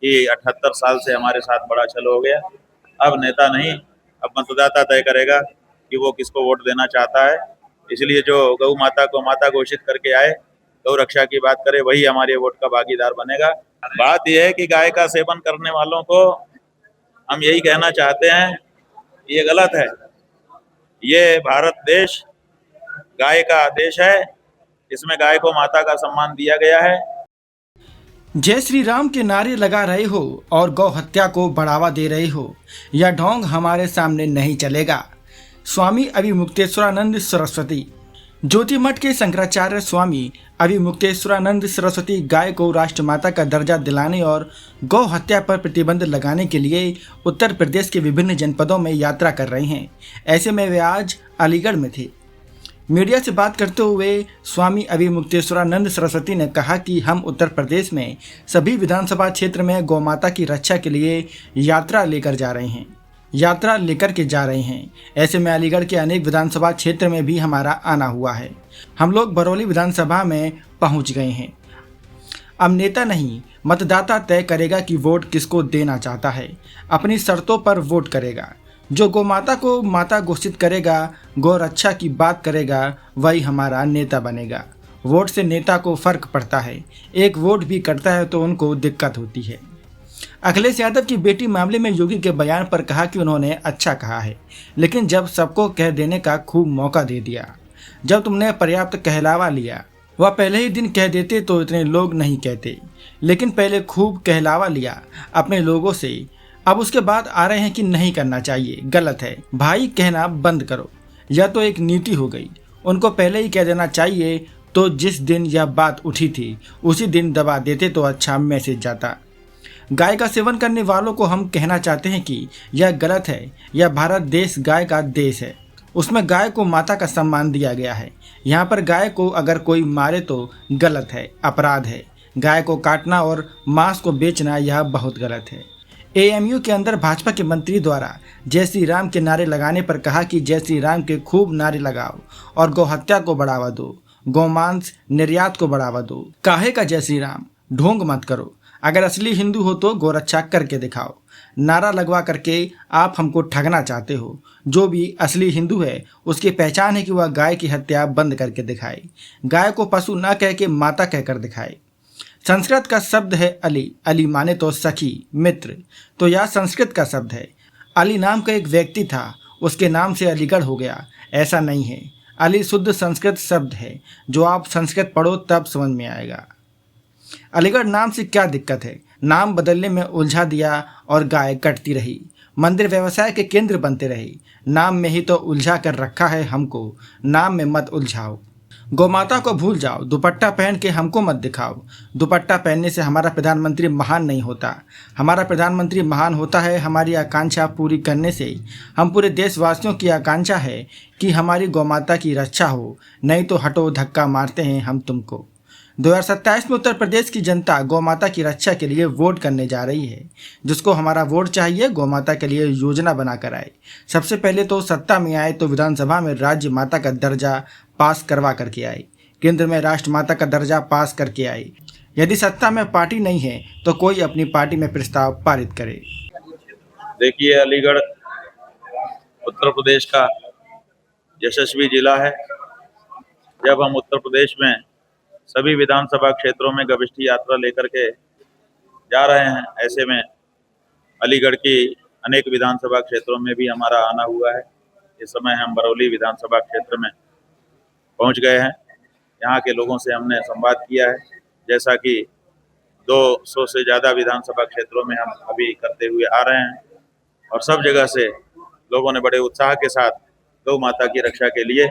कि 78 साल से हमारे साथ बड़ा छल हो गया। अब नेता नहीं, अब मतदाता तय करेगा कि वो किसको वोट देना चाहता है। इसलिए जो गौ माता को माता घोषित करके आए, गौ रक्षा की बात करे, वही हमारे वोट का भागीदार बनेगा। बात यह है कि गाय का सेवन करने वालों को हम यही कहना चाहते हैं, ये गलत है। ये भारत देश गाय का देश है, इसमें गाय को माता का सम्मान दिया गया है। जय श्री राम के नारे लगा रहे हो और गौ हत्या को बढ़ावा दे रहे हो, यह ढोंग हमारे सामने नहीं चलेगा। स्वामी अभिमुक्तेश्वरानंद सरस्वती। ज्योतिमठ के शंकराचार्य स्वामी अभिमुक्तेश्वरानंद सरस्वती गाय को राष्ट्रमाता का दर्जा दिलाने और गौ हत्या पर प्रतिबंध लगाने के लिए उत्तर प्रदेश के विभिन्न जनपदों में यात्रा कर रहे हैं। ऐसे में वे आज अलीगढ़ में थे। मीडिया से बात करते हुए स्वामी अभिमुक्तेश्वरानंद सरस्वती ने कहा कि हम उत्तर प्रदेश में सभी विधानसभा क्षेत्र में गौमाता की रक्षा के लिए यात्रा लेकर के जा रहे हैं। ऐसे में अलीगढ़ के अनेक विधानसभा क्षेत्र में भी हमारा आना हुआ है। हम लोग बरौली विधानसभा में पहुंच गए हैं। अब नेता नहीं, मतदाता तय करेगा कि वोट किसको देना चाहता है। अपनी शर्तों पर वोट करेगा। जो गौमाता को माता घोषित करेगा, गौ रक्षा की बात करेगा, वही हमारा नेता बनेगा। वोट से नेता को फर्क पड़ता है। एक वोट भी करता है तो उनको दिक्कत होती है। अखिलेश यादव की बेटी मामले में योगी के बयान पर कहा कि उन्होंने अच्छा कहा है, लेकिन जब सबको कह देने का खूब मौका दे दिया। जब तुमने पर्याप्त कहलावा लिया, वह पहले ही दिन कह देते तो इतने लोग नहीं कहते, लेकिन पहले खूब कहलावा लिया अपने लोगों से। अब उसके बाद आ रहे हैं कि नहीं करना चाहिए, गलत है भाई, कहना बंद करो। यह तो एक नीति हो गई। उनको पहले ही कह देना चाहिए, तो जिस दिन यह बात उठी थी उसी दिन दबा देते तो अच्छा मैसेज जाता। गाय का सेवन करने वालों को हम कहना चाहते हैं कि यह गलत है। यह भारत देश गाय का देश है। उसमें गाय को माता का सम्मान दिया गया है। यहाँ पर गाय को अगर कोई मारे तो गलत है, अपराध है। गाय को काटना और मांस को बेचना यह बहुत गलत है। एएमयू के अंदर भाजपा के मंत्री द्वारा जय श्री राम के नारे लगाने पर कहा कि जय श्री राम के खूब नारे लगाओ और गौ हत्या को बढ़ावा दो, गौमांस निर्यात को बढ़ावा दो। काहे का जय श्री राम, ढोंग मत करो। अगर असली हिंदू हो तो गौरक्षा करके दिखाओ। नारा लगवा करके आप हमको ठगना चाहते हो। जो भी असली हिंदू है उसकी पहचान है कि वह गाय की हत्या बंद करके दिखाए। गाय को पशु न कह के माता कहकर दिखाए। संस्कृत का शब्द है अली। अली माने तो सखी, मित्र। तो यह संस्कृत का शब्द है। अली नाम का एक व्यक्ति था, उसके नाम से अलीगढ़ हो गया, ऐसा नहीं है। अली शुद्ध संस्कृत शब्द है, जो आप संस्कृत पढ़ो तब समझ में आएगा। अलीगढ़ नाम से क्या दिक्कत है? नाम बदलने में उलझा दिया और गाय कटती रही। मंदिर व्यवसाय के केंद्र बनते रहे। नाम में ही तो उलझा कर रखा है हमको। नाम में मत उलझाओ। गौमाता को भूल जाओ। दुपट्टा पहन के हमको मत दिखाओ। दुपट्टा पहनने से हमारा प्रधानमंत्री महान नहीं होता। हमारा प्रधानमंत्री महान होता है हमारी आकांक्षा पूरी करने से। हम पूरे देशवासियों की आकांक्षा है कि हमारी गौमाता की रक्षा हो, नहीं तो हटो, धक्का मारते हैं हम तुमको। 2027 में उत्तर प्रदेश की जनता गौमाता की रक्षा के लिए वोट करने जा रही है। जिसको हमारा वोट चाहिए, गौमाता के लिए योजना बनाकर आए। सबसे पहले तो सत्ता में आए तो विधानसभा में राज्य माता का दर्जा पास करवा करके आए। केंद्र में राष्ट्र माता का दर्जा पास करके आए। यदि सत्ता में पार्टी नहीं है तो कोई अपनी पार्टी में प्रस्ताव पारित करे। देखिए, अलीगढ़ उत्तर प्रदेश का यशस्वी जिला है। जब हम उत्तर प्रदेश में सभी विधानसभा क्षेत्रों में गविष्ठी यात्रा लेकर के जा रहे हैं, ऐसे में अलीगढ़ की अनेक विधानसभा क्षेत्रों में भी हमारा आना हुआ है। इस समय हम बरौली विधानसभा क्षेत्र में पहुंच गए हैं। यहाँ के लोगों से हमने संवाद किया है। जैसा कि 200 से ज़्यादा विधानसभा क्षेत्रों में हम अभी करते हुए आ रहे हैं, और सब जगह से लोगों ने बड़े उत्साह के साथ गौ माता की रक्षा के लिए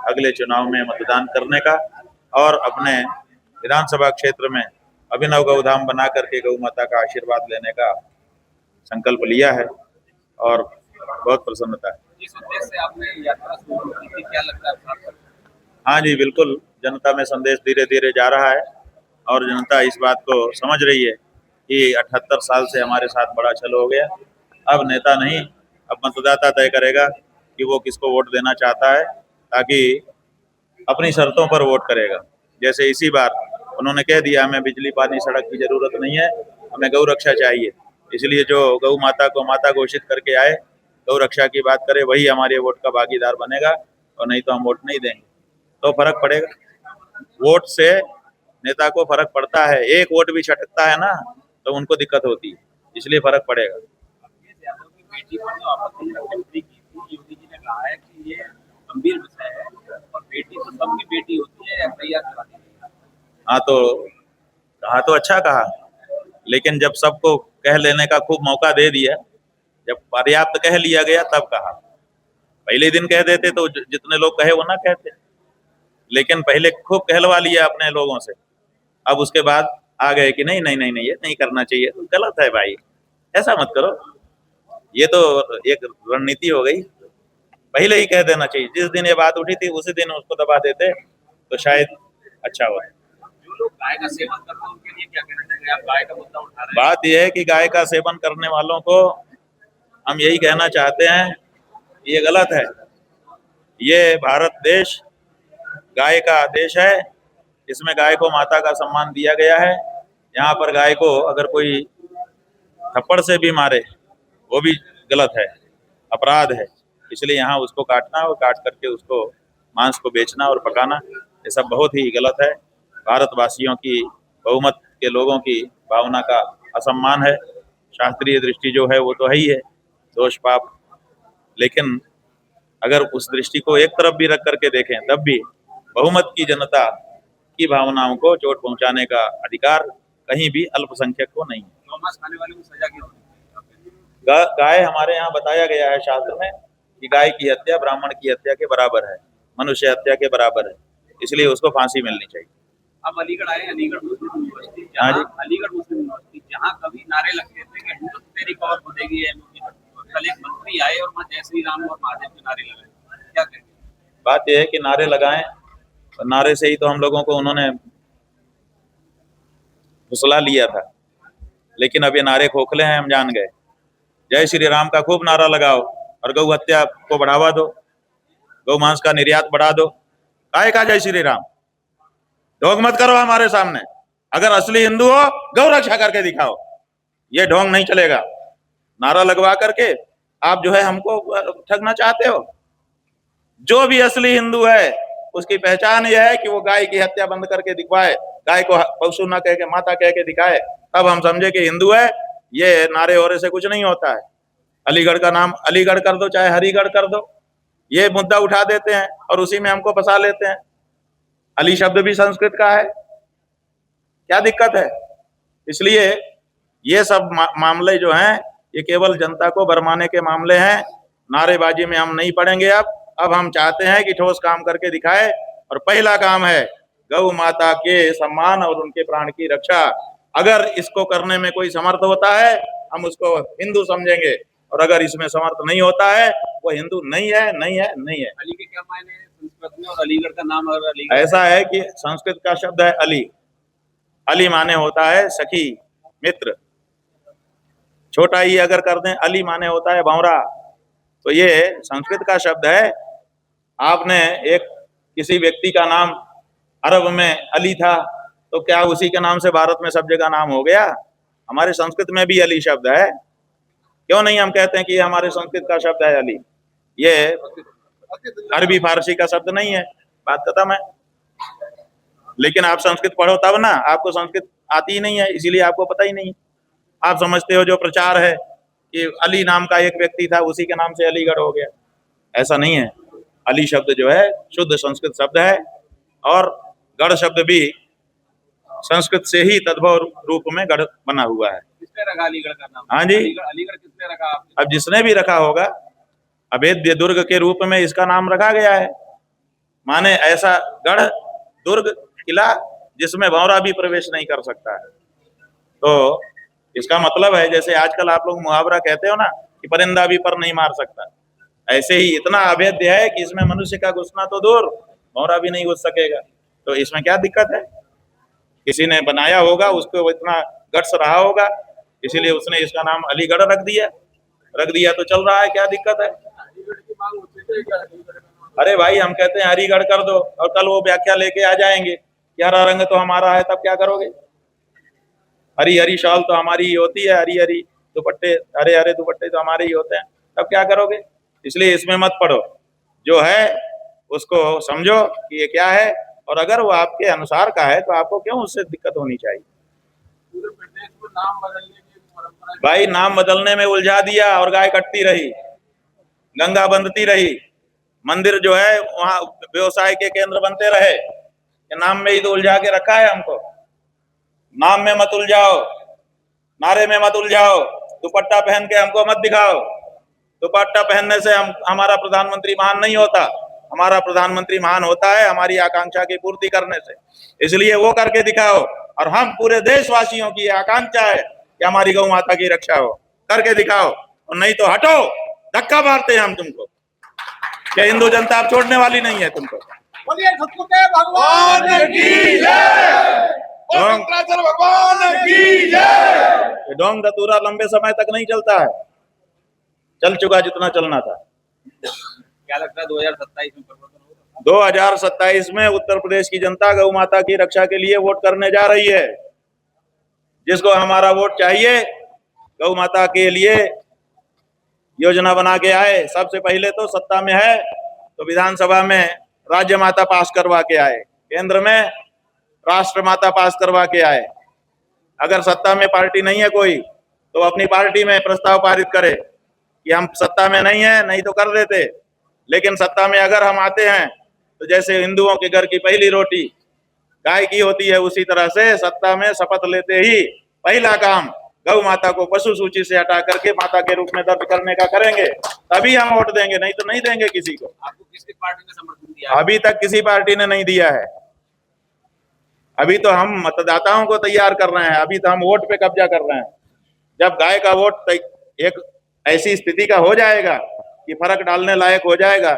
अगले चुनाव में मतदान करने का और अपने विधानसभा क्षेत्र में अभिनव गौधाम बना करके गौ माता का आशीर्वाद लेने का संकल्प लिया है, और बहुत प्रसन्नता है। जिस उद्देश्य से आपने यात्रा शुरू की थी, क्या लगता है? हाँ जी, बिल्कुल। जनता में संदेश धीरे धीरे जा रहा है और जनता इस बात को समझ रही है कि 78 साल से हमारे साथ बड़ा छल हो गया। अब नेता नहीं, अब मतदाता तय करेगा कि वो किसको वोट देना चाहता है, ताकि अपनी शर्तों पर वोट करेगा। जैसे इसी बार उन्होंने कह दिया हमें बिजली पानी सड़क की जरूरत नहीं है, हमें गौ रक्षा चाहिए। इसलिए जो गौ माता को माता घोषित करके आए, गौ रक्षा की बात करे, वही हमारे वोट का भागीदार बनेगा, और नहीं तो हम वोट नहीं देंगे। तो फर्क पड़ेगा, वोट से नेता को फर्क पड़ता है। एक वोट भी छटकता है ना तो उनको दिक्कत होती है, इसलिए फर्क पड़ेगा। अखिलेश यादव की बेटी पर जो आपत्ति टिप्पणी की थी, योगी जी ने कहा है कि ये गंभीर विषय है और बेटी तो सबकी बेटी होती है, एफआईआर करा दी गई। हाँ तो कहा तो अच्छा कहा, लेकिन जब सबको कह लेने का खूब मौका दे दिया, जब पर्याप्त कह लिया गया तब कहा। पहले दिन कह देते तो जितने लोग कहे वो ना कहते, लेकिन पहले खूब कहलवा लिया अपने लोगों से, अब उसके बाद आ गए कि नहीं नहीं नहीं नहीं ये नहीं करना चाहिए, तो गलत है भाई, ऐसा मत करो। ये तो एक रणनीति हो गई, पहले ही कह देना चाहिए। जिस दिन ये बात उठी थी उसी दिन उसको दबा देते तो शायद अच्छा होता। जो लोग गाय का सेवन करते हैं उनके लिए क्या कहना चाहेंगे? आप गाय का मुद्दा उठा रहे हैं। बात यह है कि गाय का सेवन करने वालों को हम यही कहना चाहते हैं कि ये गलत है। ये भारत देश गाय का देश है, इसमें गाय को माता का सम्मान दिया गया है। यहाँ पर गाय को अगर कोई थप्पड़ से भी मारे वो भी गलत है, अपराध है। इसलिए यहाँ उसको काटना और काट करके उसको मांस को बेचना और पकाना, ये सब बहुत ही गलत है। भारतवासियों की, बहुमत के लोगों की भावना का असम्मान है। शास्त्रीय दृष्टि जो है वो तो है ही है, दोष पाप, लेकिन अगर उस दृष्टि को एक तरफ भी रख करके देखें तब भी बहुमत की जनता की भावनाओं को चोट पहुंचाने का अधिकार कहीं भी अल्पसंख्यक को नहीं है। गौमांस खाने वाले को सजा क्या होनी चाहिए? गाय हमारे यहाँ बताया गया है शास्त्र में कि गाय की हत्या ब्राह्मण की हत्या के बराबर है, मनुष्य हत्या के बराबर है, इसलिए उसको फांसी मिलनी चाहिए। अब अलीगढ़ आए, अलीगढ़ मुस्लिम यूनिवर्सिटी, हाँ जहाँ जी। अलीगढ़ मुस्लिम यूनिवर्सिटी जहाँ कभी नारे लगते थे कि हिंदुत्व तेरी कौर खुदेगी है, कल एक मंत्री आए और वहाँ जय श्री राम और महादेव के नारे लगाए, क्या कहेंगे? बात यह है कि नारे लगाएं, और नारे से ही तो हम लोगों को उन्होंने फुसला लिया था, लेकिन अब ये नारे खोखले हैं, हम जान गए। जय श्री राम का खूब नारा लगाओ और गौ हत्या को बढ़ावा दो, गौ मांस का निर्यात बढ़ा दो। काहे का जय श्री राम? ढोंग मत करो हमारे सामने। अगर असली हिंदू हो गौ रक्षा करके दिखाओ, ये ढोंग नहीं चलेगा। नारा लगवा करके आप जो है हमको ठगना चाहते हो। जो भी असली हिंदू है उसकी पहचान यह है कि वो गाय की हत्या बंद करके दिखवाए, गाय को पशु न कह के माता कह के दिखाए, तब हम समझे कि हिंदू है। ये नारे होरे से कुछ नहीं होता है। अलीगढ़ का नाम अलीगढ़ कर दो चाहे हरिगढ़ कर दो, ये मुद्दा उठा देते हैं और उसी में हमको फंसा लेते हैं। अली शब्द भी संस्कृत का है, क्या दिक्कत है? इसलिए ये सब मामले जो हैं ये केवल जनता को भरमाने के मामले हैं। नारेबाजी में हम नहीं पड़ेंगे। अब हम चाहते हैं कि ठोस काम करके दिखाए, और पहला काम है गौ माता के सम्मान और उनके प्राण की रक्षा। अगर इसको करने में कोई समर्थ होता है हम उसको हिंदू समझेंगे, और अगर इसमें समर्थ नहीं होता है वो हिंदू नहीं है, नहीं है, नहीं है। अली के क्या मायने हैं संस्कृत में, और अलीगढ़ का नाम अगर अलीगढ़ ऐसा है कि संस्कृत का शब्द है अली। अली माने होता है सखी, मित्र। छोटा ही अगर कर दें, अली माने होता है भंवरा। तो ये संस्कृत का शब्द है। आपने एक किसी व्यक्ति का नाम अरब में अली था, तो क्या उसी के नाम से भारत में सब जगह नाम हो गया? हमारे संस्कृत में भी अली शब्द है। क्यों नहीं हम कहते हैं कि ये हमारे संस्कृत का शब्द है अली? ये अरबी फारसी का शब्द नहीं है, बात खत्म है। लेकिन आप संस्कृत पढ़ो तब ना, आपको संस्कृत आती ही नहीं है, इसीलिए आपको पता ही नहीं। आप समझते हो जो प्रचार है कि अली नाम का एक व्यक्ति था उसी के नाम से अलीगढ़ हो गया, ऐसा नहीं है। अली शब्द जो है शुद्ध संस्कृत शब्द है, और गढ़ शब्द भी संस्कृत से ही तद्भव रूप में गढ़ बना हुआ है। किसने रखा अलीगढ़ का नाम? हाँ जी। अलीगढ़ किसने रखा आपने? अब जिसने भी रखा होगा, अभेद्य दुर्ग के रूप में इसका नाम रखा गया है। माने ऐसा गढ़, दुर्ग, किला जिसमें भंवरा भी प्रवेश नहीं कर सकता है। तो इसका मतलब है जैसे आजकल आप लोग मुहावरा कहते हो ना कि परिंदा भी पर नहीं मार सकता, ऐसे ही इतना अभेद्य है कि इसमें मनुष्य का घुसना तो दूर, भंवरा भी नहीं घुस सकेगा। तो इसमें क्या दिक्कत है? किसी ने बनाया होगा, उसको इतना गट्स रहा होगा, इसीलिए उसने इसका नाम अलीगढ़ रख दिया तो चल रहा है, क्या दिक्कत है? अरे भाई हम कहते हैं हरिगढ़ कर दो, और कल वो व्याख्या लेके आ जाएंगे कि हरा रंग तो हमारा है, तब क्या करोगे? हरी हरी शॉल तो हमारी ही होती है, हरी हरी दुपट्टे, हरे हरे दुपट्टे तो हमारे ही होते हैं, तब क्या करोगे? इसलिए इसमें मत पड़ो, जो है उसको समझो कि ये क्या है, और अगर वो आपके अनुसार का है तो आपको क्यों उससे दिक्कत होनी चाहिए। पूरे प्रदेश में नाम बदलने की परंपरा भाई नाम बदलने में उलझा दिया और गाय कटती रही, गंगा बंधती रही, मंदिर जो है वहां व्यवसाय के केंद्र बनते रहे, ये नाम में ही तो उलझा के रखा है हमको। नाम में मत उलझाओ, नारे में मत उलझाओ, दुपट्टा पहन के हमको मत दिखाओ। दुपट्टा पहनने से हमारा प्रधानमंत्री महान नहीं होता, हमारा प्रधानमंत्री महान होता है हमारी आकांक्षा की पूर्ति करने से, इसलिए वो करके दिखाओ। और हम पूरे देशवासियों की आकांक्षा है कि हमारी गौ माता की रक्षा हो, करके दिखाओ, और नहीं तो हटो, धक्का मारते हैं हम तुमको, क्या हिंदू जनता अब छोड़ने वाली नहीं है तुमको। बोलिए सतगुरुदेव भगवान की जय, ढोंग भगवान की जय। ढोंग धतूरा लंबे समय तक नहीं चलता है, चल चुका जितना चलना था। क्या लगता है 2027 में परिवर्तन होगा? 2027 में उत्तर प्रदेश की जनता गौ माता की रक्षा के लिए वोट करने जा रही है। जिसको हमारा वोट चाहिए, गौ माता के लिए योजना बना के आए। सबसे पहले तो सत्ता में है तो विधानसभा में राज्य माता पास करवा के आए, केंद्र में राष्ट्र माता पास करवा के आए। अगर सत्ता में पार्टी नहीं है कोई तो अपनी पार्टी में प्रस्ताव पारित करे कि हम सत्ता में नहीं है, नहीं तो कर देते। लेकिन सत्ता में अगर हम आते हैं तो जैसे हिंदुओं के घर की पहली रोटी गाय की होती है, उसी तरह से सत्ता में शपथ लेते ही पहला काम गौ माता को पशु सूची से हटा करके माता के रूप में दर्ज करने का करेंगे, तभी हम वोट देंगे, नहीं तो नहीं देंगे किसी को। आपको किसकी पार्टी ने समर्थन दिया? अभी तक किसी पार्टी ने नहीं दिया है। अभी तो हम मतदाताओं को तैयार कर रहे हैं, अभी तो हम वोट पे कब्जा कर रहे हैं। जब गाय का वोट एक ऐसी स्थिति का हो जाएगा कि फर्क डालने लायक हो जाएगा,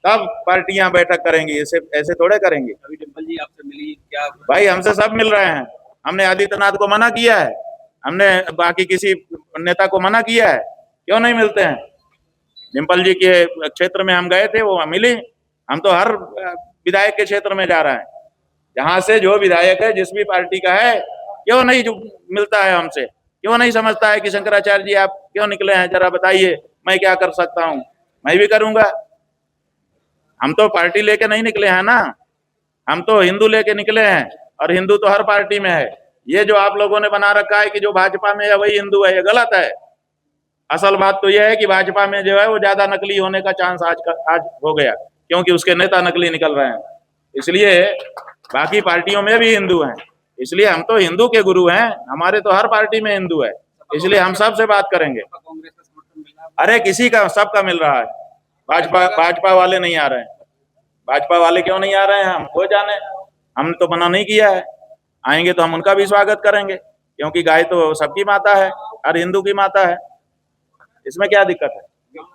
तब पार्टियां बैठक करेंगी, ऐसे थोड़े करेंगी। अभी डिम्पल जी आपसे मिली क्या? भाई हमसे सब मिल रहे हैं, हमने आदित्यनाथ को मना किया है, हमने बाकी किसी नेता को मना किया है, क्यों नहीं मिलते हैं? डिम्पल जी के क्षेत्र में हम गए थे, वो मिली। हम तो हर विधायक के क्षेत्र में जा रहे हैं, जहां से जो विधायक है जिस भी पार्टी का है, क्यों नहीं मिलता है हमसे, क्यों नहीं समझता है कि शंकराचार्य जी आप क्यों निकले हैं, जरा बताइए, मैं क्या कर सकता हूँ, मैं भी करूंगा। हम तो पार्टी लेके नहीं निकले हैं ना, हम तो हिंदू लेके निकले हैं, और हिंदू तो हर पार्टी में है। ये जो आप लोगों ने बना रखा है कि जो भाजपा में है वही हिंदू है, ये गलत है। असल बात तो यह है कि भाजपा में जो है वो ज्यादा नकली होने का चांस आज हो गया, क्योंकि उसके नेता नकली निकल रहे हैं। इसलिए बाकी पार्टियों में भी हिंदू हैं, इसलिए हम तो हिंदू के गुरु हैं, हमारे तो हर पार्टी में हिंदू है, इसलिए हम सबसे बात करेंगे। कांग्रेस का समर्थन मिला? अरे किसी का, सबका मिल रहा है। भाजपा वाले नहीं आ रहे हैं। भाजपा वाले क्यों नहीं आ रहे हैं, हमको जाने, हमने तो मना नहीं किया है। आएंगे तो हम उनका भी स्वागत करेंगे, क्योंकि गाय तो सबकी माता है, हर हिंदू की माता है, इसमें क्या दिक्कत है।